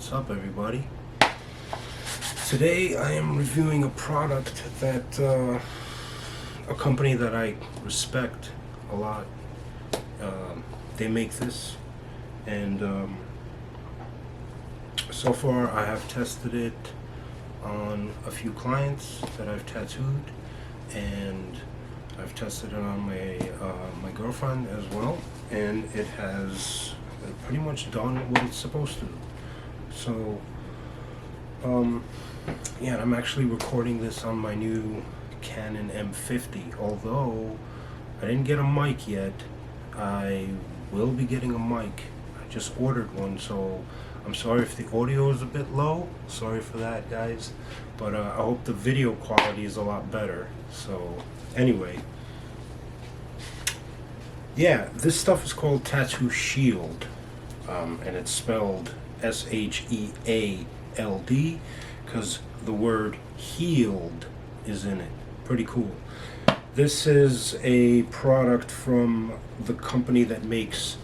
What's up, everybody? Today I am reviewing a product that a company that I respect a lot. They make this, and so far I have tested it on a few clients that I've tattooed, and I've tested it on my girlfriend as well, and it has pretty much done what it's supposed to. So yeah, I'm actually recording this on my new Canon M50. Although I didn't get a mic yet, I will be getting a mic. I just ordered one, so I'm sorry if the audio is a bit low. Sorry for that, guys. But I hope the video quality is a lot better. So anyway, yeah, this stuff is called Tattoo Sheald, and it's spelled S-H-E-A-L-D because the word healed is in it. Pretty cool. This is a product from the company that makes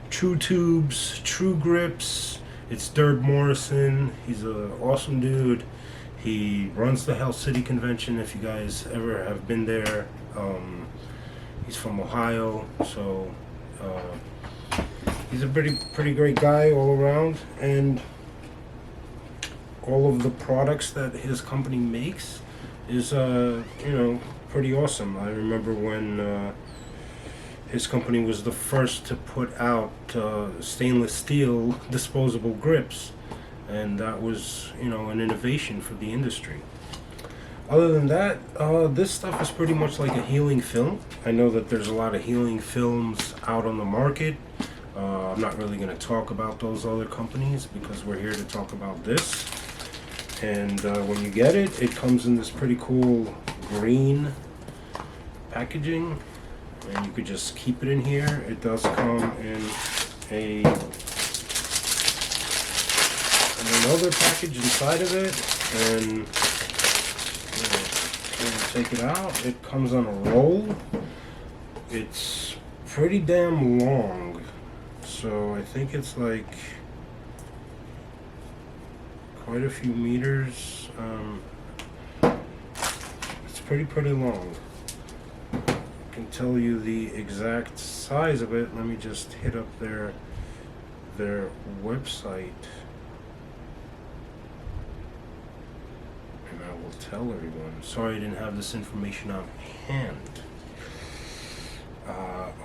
True Tubes, True Grips. It's Derb Morrison. He's an awesome dude. He runs the Hell City Convention, if you guys ever have been there. He's from Ohio, so he's a pretty great guy all around, and all of the products that his company makes is pretty awesome. I remember when his company was the first to put out stainless steel disposable grips, and that was an innovation for the industry. Other than that, this stuff is pretty much like a healing film. I know that there's a lot of healing films out on the market. I'm not really going to talk about those other companies because we're here to talk about this. And when you get it, it comes in this pretty cool green packaging, and you could just keep it in here. It does come in another package inside of it, and take it out. It comes on a roll. It's pretty damn long, so I think it's like quite a few meters. It's pretty long. I can tell you the exact size of it. Let me just hit up their website, and I will tell everyone. Sorry I didn't have this information on hand.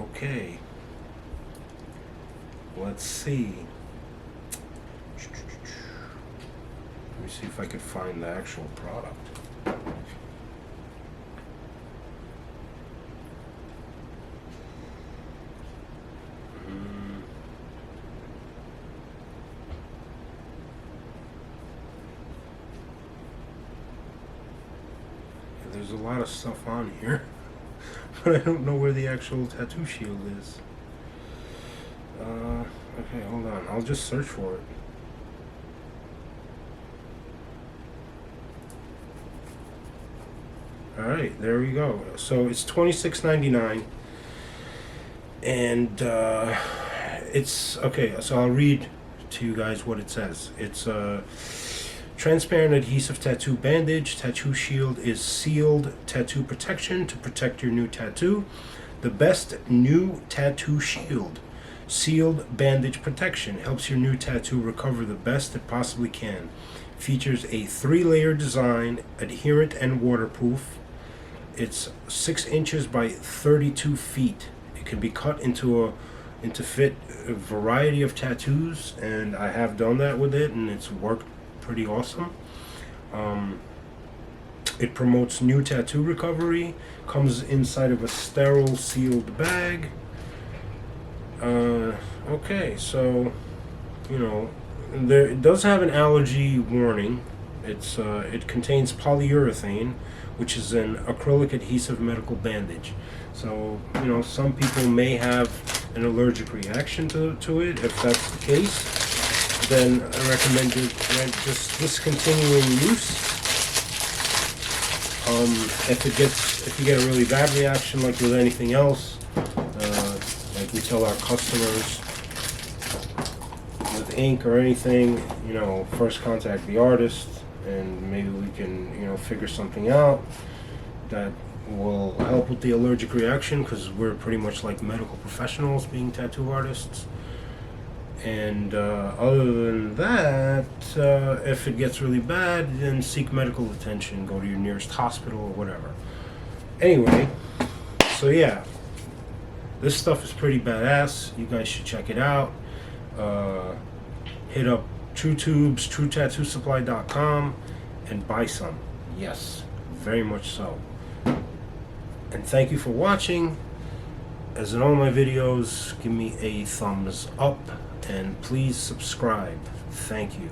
Okay. Let's see. Let me see if I could find the actual product. There's a lot of stuff on here, but I don't know where the actual Tattoo Sheald is. Okay, hold on. I'll just search for it. Alright, there we go. So it's $26.99, and it's okay. So I'll read to you guys what it says. It's transparent adhesive tattoo bandage. Tattoo Sheald is sealed tattoo protection to protect your new tattoo. The best new tattoo shield. Sealed bandage protection helps your new tattoo recover the best it possibly can. Features a 3-layer design, adherent and waterproof. It's 6 inches by 32 feet. It can be cut into fit a variety of tattoos, and I have done that with it, and it's worked pretty awesome. It promotes new tattoo recovery. Comes inside of a sterile sealed bag. Okay, so it does have an allergy warning. It contains polyurethane, which is an acrylic adhesive medical bandage. So some people may have an allergic reaction to it. If that's the case, then I recommend just discontinuing use. If you get a really bad reaction, like with anything else, like we tell our customers, with ink or anything, you know, first contact the artist, and maybe we can, you know, figure something out that will help with the allergic reaction, because we're pretty much like medical professionals being tattoo artists. And other than that, if it gets really bad, then seek medical attention, go to your nearest hospital or whatever. Anyway, so yeah, this stuff is pretty badass. You guys should check it out. Hit up TrueTubes, TrueTattooSupply.com, and buy some. Yes, very much so. And thank you for watching. As in all my videos, give me a thumbs up and please subscribe. Thank you.